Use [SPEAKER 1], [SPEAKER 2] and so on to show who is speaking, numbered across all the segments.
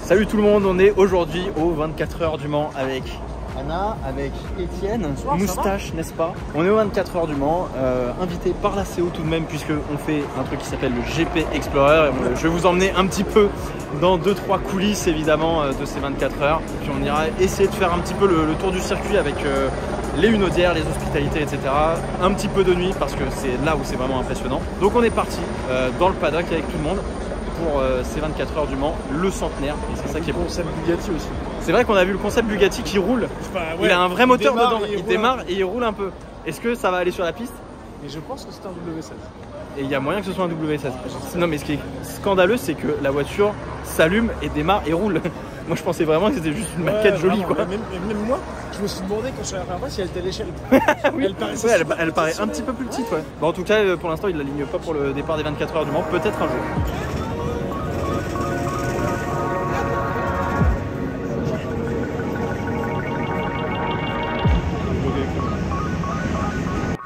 [SPEAKER 1] Salut tout le monde, on est aujourd'hui aux 24 heures du Mans avec Anna, avec Étienne, Moustache, n'est-ce pas? On est aux 24 heures du Mans, invité par la CO tout de même, puisqu'on fait un truc qui s'appelle le GP Explorer. Je vais vous emmener un petit peu dans 2-3 coulisses évidemment de ces 24 heures. Et puis on ira essayer de faire un petit peu le tour du circuit avec les hunaudières, les hospitalités, etc. Un petit peu de nuit parce que c'est là où c'est vraiment impressionnant. Donc on est parti dans le paddock avec tout le monde pour ces 24 heures du Mans, le centenaire. Et c'est ça qui est bon.
[SPEAKER 2] Le concept Bugatti aussi.
[SPEAKER 1] C'est vrai qu'on a vu le concept Bugatti qui roule. Enfin, ouais, il a un vrai moteur dedans. Il démarre et il roule un peu. Est-ce que ça va aller sur la piste?
[SPEAKER 2] Mais je pense que c'est un W16.
[SPEAKER 1] Et il y a moyen que ce soit un W16. Non, mais ce qui est scandaleux, c'est que la voiture s'allume et démarre et roule. Moi, je pensais vraiment que c'était juste une maquette jolie, quoi.
[SPEAKER 2] Même moi, je me suis demandé quand je suis à la première fois si elle était à l'échelle.
[SPEAKER 1] Oui. Elle paraît un petit peu plus petite, ouais. Bon, en tout cas, pour l'instant, il ne l'aligne pas pour le départ des 24 heures du Mans. Peut-être un jour.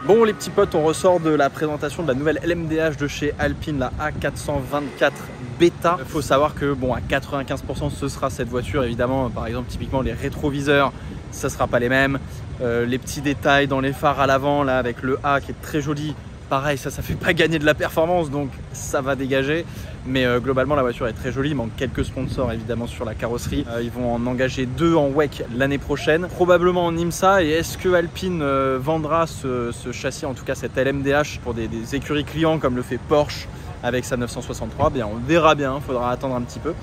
[SPEAKER 1] Bon les petits potes, on ressort de la présentation de la nouvelle LMDH de chez Alpine, la A424 Beta. Il faut savoir que bon, à 95% ce sera cette voiture, évidemment. Par exemple, typiquement les rétroviseurs, ça sera pas les mêmes. Les petits détails dans les phares à l'avant, là avec le A qui est très joli. Pareil, ça fait pas gagner de la performance, donc ça va dégager. Mais globalement, la voiture est très jolie. Il manque quelques sponsors évidemment sur la carrosserie. Ils vont en engager 2 en WEC l'année prochaine, probablement en IMSA. Et est-ce que Alpine vendra ce châssis, en tout cas cette LMDH, pour des écuries clients comme le fait Porsche avec sa 963? Bien, on verra bien, il faudra attendre un petit peu.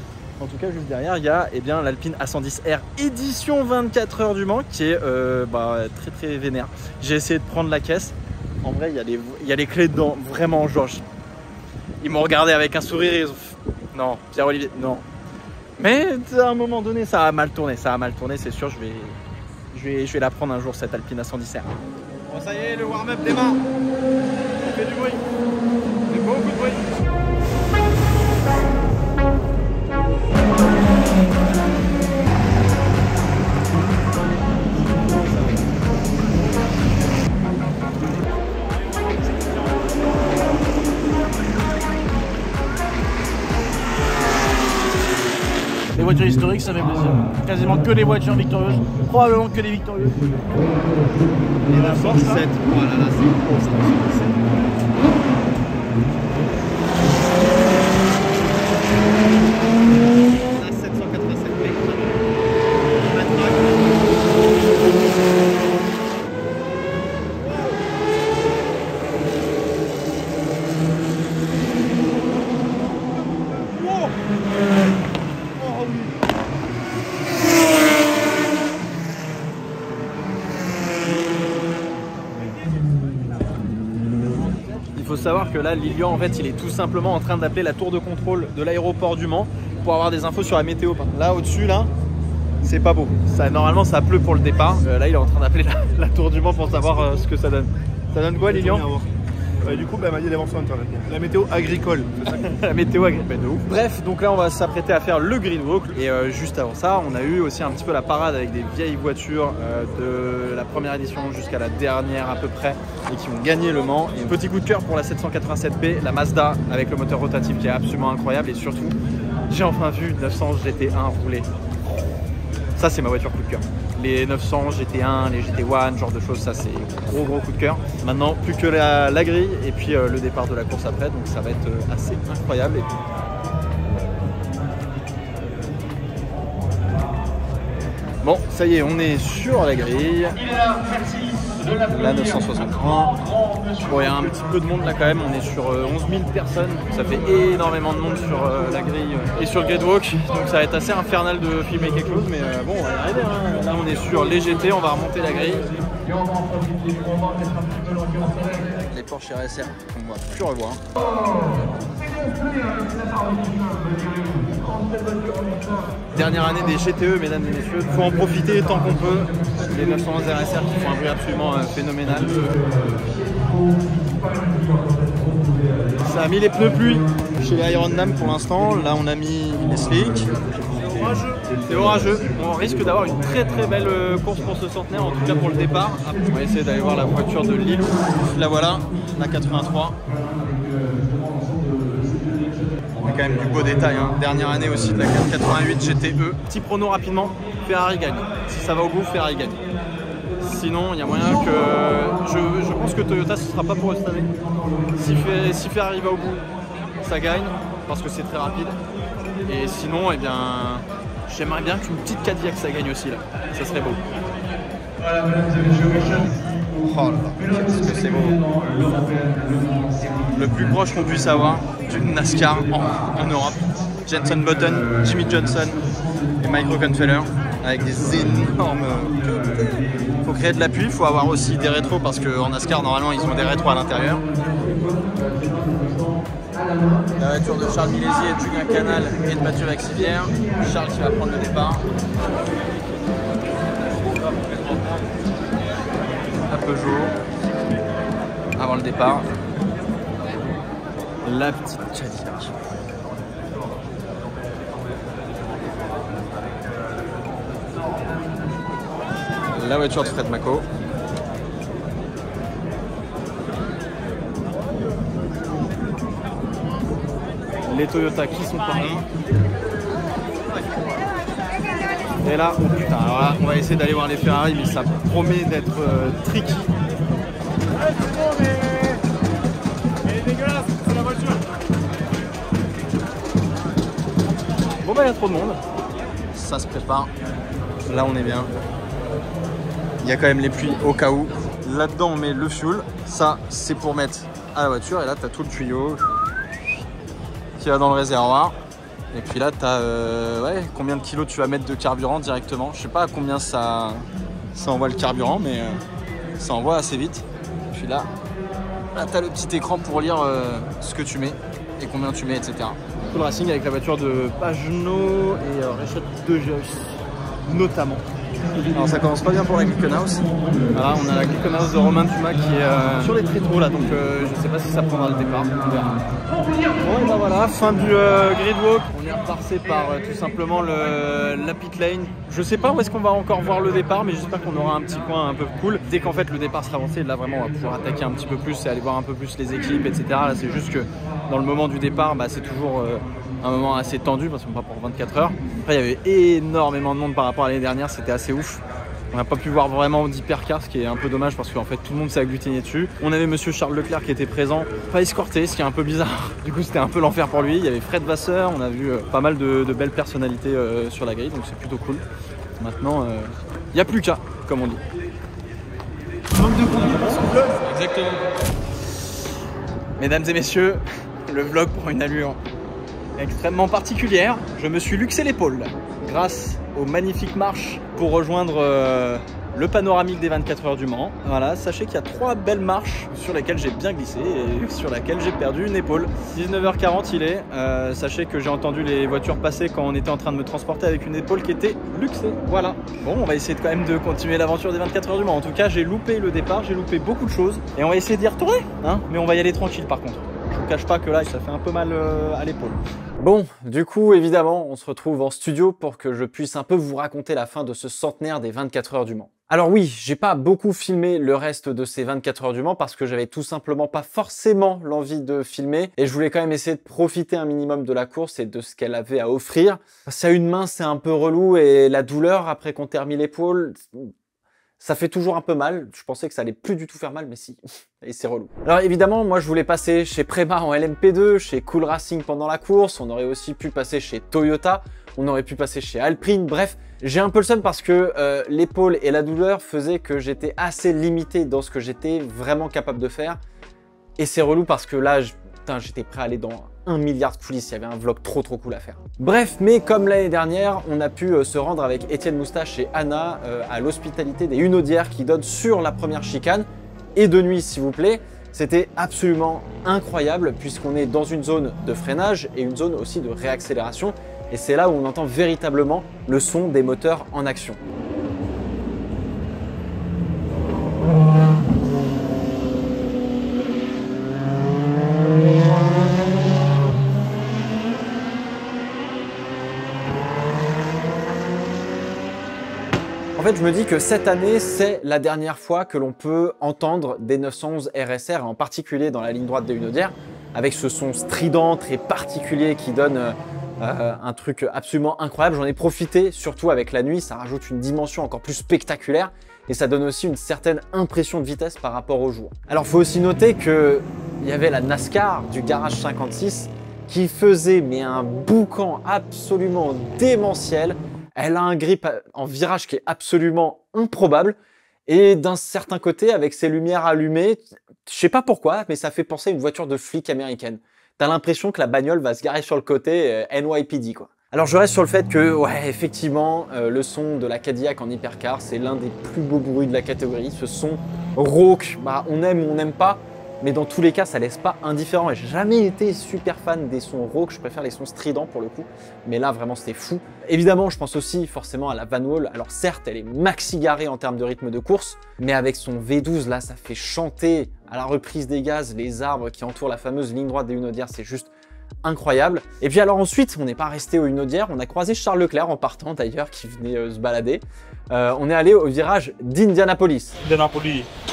[SPEAKER 1] En tout cas, juste derrière, il y a l'Alpine A110R édition 24 heures du Mans qui est très très vénère. J'ai essayé de prendre la caisse. En vrai, il y a les clés dedans, vraiment, genre, ils m'ont regardé avec un sourire et ils ont fait, non, Pierre-Olivier, non. Mais à un moment donné, ça a mal tourné, c'est sûr, je vais la prendre un jour, cette Alpine A110R. Bon, ça y est, le warm-up démarre. On fait du bruit, on fait beaucoup de bruit.
[SPEAKER 2] Les voitures historiques, ça fait plaisir. Quasiment que les voitures victorieuses. Probablement que les victorieuses.
[SPEAKER 1] Et la Force 7. Oh là là, c'est gros ça. La 787B. Il faut savoir que là, Lilian, en fait, il est tout simplement en train d'appeler la tour de contrôle de l'aéroport du Mans pour avoir des infos sur la météo. Là, au-dessus, là, c'est pas beau. Normalement, ça pleut pour le départ. Là, il est en train d'appeler la tour du Mans pour savoir ce que ça donne. Ça donne quoi, Lilian?
[SPEAKER 3] Du coup, elle m'a dit d'avoir sur internet. La météo agricole.
[SPEAKER 1] La météo agricole, de ouf. Bref, donc là, on va s'apprêter à faire le green walk. Et juste avant ça, on a eu aussi un petit peu la parade avec des vieilles voitures de la première édition jusqu'à la dernière à peu près et qui ont gagné le Mans. Et un petit coup de cœur pour la 787B, la Mazda avec le moteur rotatif qui est absolument incroyable. Et surtout, j'ai enfin vu 900 GT1 rouler. Ça, c'est ma voiture coup de cœur. Les 900 GT1, les GT1, ce genre de choses, ça c'est gros coup de cœur. Maintenant, plus que la grille et puis le départ de la course après, donc ça va être assez incroyable. Bon, ça y est, on est sur la grille. La 963. Bon, il y a un petit peu de monde là quand même, on est sur 11 000 personnes. Ça fait énormément de monde sur la grille et sur le gridwalk. Donc ça va être assez infernal de filmer quelque chose, mais bon, on va y arriver. Hein. Là, on est sur les GT, on va remonter la grille. Les Porsche RSR, on va plus revoir. Dernière année des GTE, mesdames et messieurs. Il faut en profiter tant qu'on peut. Les 911 RSR qui font un bruit absolument phénoménal. Ça a mis les pneus pluie chez les Ironman pour l'instant. Là, on a mis les slicks. C'est orageux. On risque d'avoir une très belle course pour ce centenaire, en tout cas pour le départ. On va essayer d'aller voir la voiture de Lilou. La voilà, la 83. quand même du beau détail. Hein. Dernière année aussi de la 488 GTE. Petit prono rapidement, Ferrari gagne. Si ça va au bout, Ferrari gagne. Sinon, il y a moyen que... Je pense que Toyota, ce ne sera pas pour eux cette année. Si Ferrari va au bout, ça gagne, parce que c'est très rapide. Et sinon, eh bien, j'aimerais bien qu'une petite Cadillac, ça gagne aussi, là. Ça serait beau.
[SPEAKER 4] Voilà, mesdames et messieurs,
[SPEAKER 1] Oh là là, qu'est-ce que c'est beau. Le plus proche qu'on puisse avoir d'une NASCAR en Europe. Jenson Button, Jimmy Johnson et Mike Rockenfeller avec des énormes... Il faut créer de l'appui, il faut avoir aussi des rétros parce qu'en NASCAR, normalement, ils ont des rétros à l'intérieur. La voiture de Charles Millesi et de Julien Canal et de Mathieu Vaxivière. Charles qui va prendre le départ. À Peugeot, avant le départ. La petite Cadillac. La voiture de Fred Mako. Les Toyota qui sont par là. Et là, oh putain, alors là, on va essayer d'aller voir les Ferrari, mais ça promet d'être tricky.
[SPEAKER 3] Ouais, c'est bon, mais elle est dégueulasse, c'est la voiture.
[SPEAKER 1] Bon bah il y a trop de monde. Ça se prépare. Là on est bien. Il y a quand même les pluies au cas où. Là-dedans on met le fuel. Ça c'est pour mettre à la voiture. Et là tu as tout le tuyau qui va dans le réservoir. Et puis là tu as ouais, combien de kilos tu vas mettre de carburant directement. Je sais pas à combien ça envoie le carburant, mais ça envoie assez vite. Et puis là tu as le petit écran pour lire ce que tu mets et combien tu mets, etc. Cool Racing avec la voiture de Pagano et Richard De Geus notamment. Alors ça commence pas bien pour la Glickenhaus. Voilà, on a la Glickenhaus de Romain Dumas qui est sur les tréteaux là, donc je sais pas si ça prendra le départ. On verra. Bon et ben voilà, fin du gridwalk. On est repassé par tout simplement la pit lane. Je sais pas où est-ce qu'on va encore voir le départ, mais j'espère qu'on aura un petit coin un peu cool. Dès qu'en fait le départ sera avancé, là vraiment on va pouvoir attaquer un petit peu plus et aller voir un peu plus les équipes, etc. Là c'est juste que dans le moment du départ, bah, c'est toujours un moment assez tendu parce qu'on va pour 24 heures. Après il y avait énormément de monde par rapport à l'année dernière, c'était assez ouf. On n'a pas pu voir vraiment d'hypercar, ce qui est un peu dommage parce qu'en fait tout le monde s'est agglutiné dessus. On avait monsieur Charles Leclerc qui était présent, pas escorté, ce qui est un peu bizarre. Du coup c'était un peu l'enfer pour lui. Il y avait Fred Vasseur, on a vu pas mal de belles personnalités sur la grille, donc c'est plutôt cool. Maintenant, il n'y a plus qu'à, comme on dit. Manque de compétences. Exactement. Mesdames et messieurs, le vlog prend une allure extrêmement particulière. Je me suis luxé l'épaule grâce aux magnifiques marches pour rejoindre le panoramique des 24 heures du Mans. Voilà, sachez qu'il y a 3 belles marches sur lesquelles j'ai bien glissé et sur lesquelles j'ai perdu une épaule. 19h40 il est. Sachez que j'ai entendu les voitures passer quand on était en train de me transporter avec une épaule qui était luxée. Voilà. Bon, on va essayer quand même de continuer l'aventure des 24 heures du Mans. En tout cas, j'ai loupé le départ, j'ai loupé beaucoup de choses et on va essayer d'y retourner. Hein, mais on va y aller tranquille par contre. Je vous cache pas que là, ça fait un peu mal à l'épaule. Bon, du coup, évidemment, on se retrouve en studio pour que je puisse un peu vous raconter la fin de ce centenaire des 24 heures du Mans. Alors oui, j'ai pas beaucoup filmé le reste de ces 24 heures du Mans parce que j'avais tout simplement pas forcément l'envie de filmer et je voulais quand même essayer de profiter un minimum de la course et de ce qu'elle avait à offrir. Parce qu'à une main, c'est un peu relou et la douleur après qu'on termine l'épaule, ça fait toujours un peu mal. Je pensais que ça allait plus du tout faire mal, mais si. Et c'est relou. Alors évidemment, moi je voulais passer chez Prema en LMP2, chez Cool Racing pendant la course. On aurait aussi pu passer chez Toyota. On aurait pu passer chez Alpine. Bref, j'ai un peu le seum parce que l'épaule et la douleur faisaient que j'étais assez limité dans ce que j'étais vraiment capable de faire. Et c'est relou parce que là, j'étais prêt à aller dans 1 milliard de coulisses, il y avait un vlog trop cool à faire. Bref, mais comme l'année dernière, on a pu se rendre avec Étienne Moustache et Anna à l'hospitalité des Hunaudières qui donne sur la première chicane, et de nuit s'il vous plaît. C'était absolument incroyable puisqu'on est dans une zone de freinage et une zone aussi de réaccélération, et c'est là où on entend véritablement le son des moteurs en action. En fait, je me dis que cette année, c'est la dernière fois que l'on peut entendre des 911 RSR, en particulier dans la ligne droite des Hunaudières, avec ce son strident, très particulier qui donne un truc absolument incroyable. J'en ai profité, surtout avec la nuit, ça rajoute une dimension encore plus spectaculaire et ça donne aussi une certaine impression de vitesse par rapport au jour. Alors il faut aussi noter qu'il y avait la NASCAR du Garage 56 qui faisait mais un boucan absolument démentiel. Elle a un grip en virage qui est absolument improbable. Et d'un certain côté, avec ses lumières allumées, je sais pas pourquoi, mais ça fait penser à une voiture de flic américaine. T'as l'impression que la bagnole va se garer sur le côté NYPD, quoi. Alors je reste sur le fait que, ouais, effectivement, le son de la Cadillac en hypercar, c'est l'un des plus beaux bruits de la catégorie. Ce son rauque, bah, on aime ou on n'aime pas, mais dans tous les cas, ça laisse pas indifférent. Et j'ai jamais été super fan des sons rauques, je préfère les sons stridents pour le coup. Mais là, vraiment, c'était fou. Évidemment, je pense aussi forcément à la Van Wall. Alors certes, elle est maxi garée en termes de rythme de course, mais avec son V12, là, ça fait chanter à la reprise des gaz les arbres qui entourent la fameuse ligne droite des Hunaudières. C'est juste incroyable. Et puis alors ensuite, on n'est pas resté aux Hunaudières, on a croisé Charles Leclerc en partant d'ailleurs, qui venait se balader. On est allé au virage d'Indianapolis.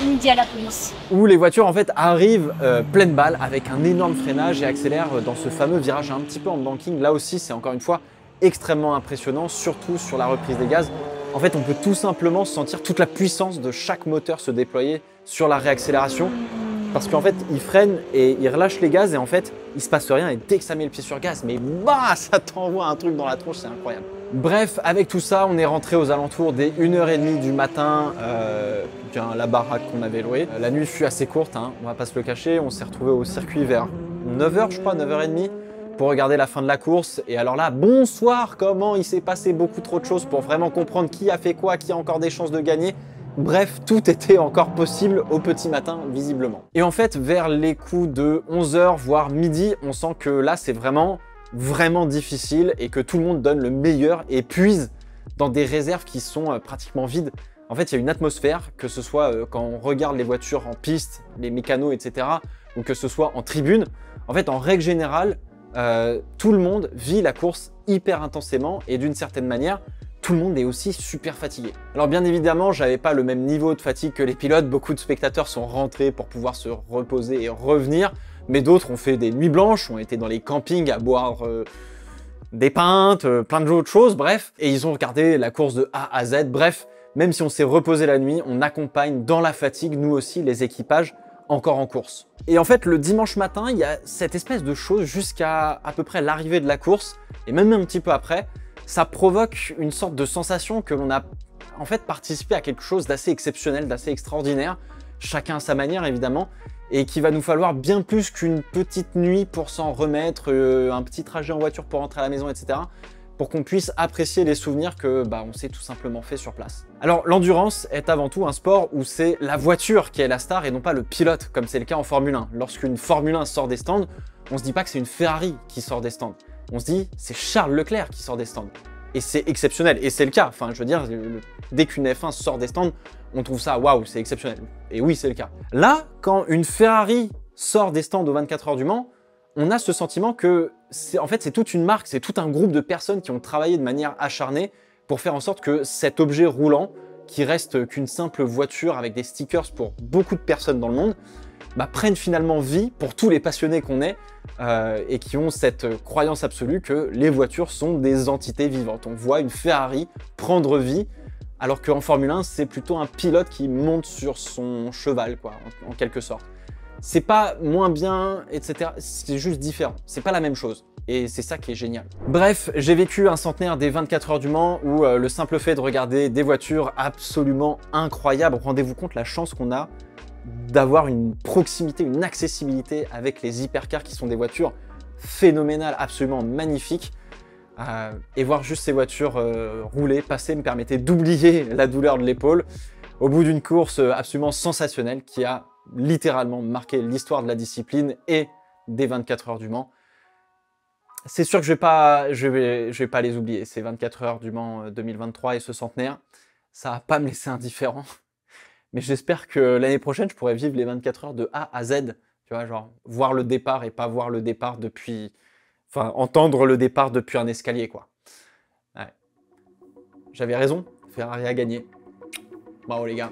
[SPEAKER 3] Indianapolis.
[SPEAKER 1] Où les voitures en fait arrivent pleine balle avec un énorme freinage et accélèrent dans ce fameux virage un petit peu en banking. Là aussi, c'est encore une fois extrêmement impressionnant, surtout sur la reprise des gaz. En fait, on peut tout simplement sentir toute la puissance de chaque moteur se déployer sur la réaccélération. Parce qu'en fait, il freine et il relâche les gaz et en fait, il se passe rien. Et dès que ça met le pied sur gaz, mais bah, ça t'envoie un truc dans la tronche, c'est incroyable. Bref, avec tout ça, on est rentré aux alentours des 1h30 du matin, la baraque qu'on avait louée. La nuit fut assez courte, hein, on va pas se le cacher. On s'est retrouvé au circuit vers 9h, je crois, 9h30, pour regarder la fin de la course. Et alors là, bonsoir, comment il s'est passé beaucoup trop de choses pour vraiment comprendre qui a fait quoi, qui a encore des chances de gagner. Bref, tout était encore possible au petit matin, visiblement. Et en fait, vers les coups de 11h, voire midi, on sent que là, c'est vraiment difficile et que tout le monde donne le meilleur et puise dans des réserves qui sont pratiquement vides. En fait, il y a une atmosphère, que ce soit quand on regarde les voitures en piste, les mécanos, etc., ou que ce soit en tribune. En fait, en règle générale, tout le monde vit la course hyper intensément et d'une certaine manière, tout le monde est aussi super fatigué. Alors bien évidemment, j'avais pas le même niveau de fatigue que les pilotes. Beaucoup de spectateurs sont rentrés pour pouvoir se reposer et revenir, mais d'autres ont fait des nuits blanches, ont été dans les campings à boire des pintes, plein d'autres choses, bref. Et ils ont regardé la course de A à Z, bref. Même si on s'est reposé la nuit, on accompagne dans la fatigue, nous aussi, les équipages encore en course. Et en fait, le dimanche matin, il y a cette espèce de chose jusqu'à peu près l'arrivée de la course, et même un petit peu après, ça provoque une sorte de sensation que l'on a en fait participé à quelque chose d'assez exceptionnel, d'assez extraordinaire, chacun à sa manière évidemment, et qu'il va nous falloir bien plus qu'une petite nuit pour s'en remettre, un petit trajet en voiture pour rentrer à la maison, etc., pour qu'on puisse apprécier les souvenirs que on s'est tout simplement fait sur place. Alors l'endurance est avant tout un sport où c'est la voiture qui est la star et non pas le pilote, comme c'est le cas en Formule 1. Lorsqu'une Formule 1 sort des stands, on se dit pas que c'est une Ferrari qui sort des stands. On se dit, c'est Charles Leclerc qui sort des stands. Et c'est exceptionnel. Et c'est le cas. Enfin, je veux dire, dès qu'une F1 sort des stands, on trouve ça, waouh, c'est exceptionnel. Et oui, c'est le cas. Là, quand une Ferrari sort des stands aux 24 heures du Mans, on a ce sentiment que, en fait, c'est toute une marque, c'est tout un groupe de personnes qui ont travaillé de manière acharnée pour faire en sorte que cet objet roulant, qui reste qu'une simple voiture avec des stickers pour beaucoup de personnes dans le monde, prennent finalement vie pour tous les passionnés qu'on est et qui ont cette croyance absolue que les voitures sont des entités vivantes. On voit une Ferrari prendre vie, alors qu'en Formule 1, c'est plutôt un pilote qui monte sur son cheval, quoi, en quelque sorte. C'est pas moins bien, etc. C'est juste différent. C'est pas la même chose. Et c'est ça qui est génial. Bref, j'ai vécu un centenaire des 24 heures du Mans où le simple fait de regarder des voitures absolument incroyables, rendez-vous compte la chance qu'on a d'avoir une proximité, une accessibilité avec les hypercars qui sont des voitures phénoménales, absolument magnifiques. Et voir juste ces voitures rouler, passer, me permettait d'oublier la douleur de l'épaule au bout d'une course absolument sensationnelle qui a littéralement marqué l'histoire de la discipline et des 24 heures du Mans. C'est sûr que je vais pas les oublier, ces 24 heures du Mans 2023 et ce centenaire. Ça va pas me laisser indifférent. Mais j'espère que l'année prochaine, je pourrai vivre les 24 heures de A à Z. Tu vois, genre, voir le départ et pas voir le départ depuis... Enfin, entendre le départ depuis un escalier, quoi. Ouais. J'avais raison, Ferrari a gagné. Bravo les gars.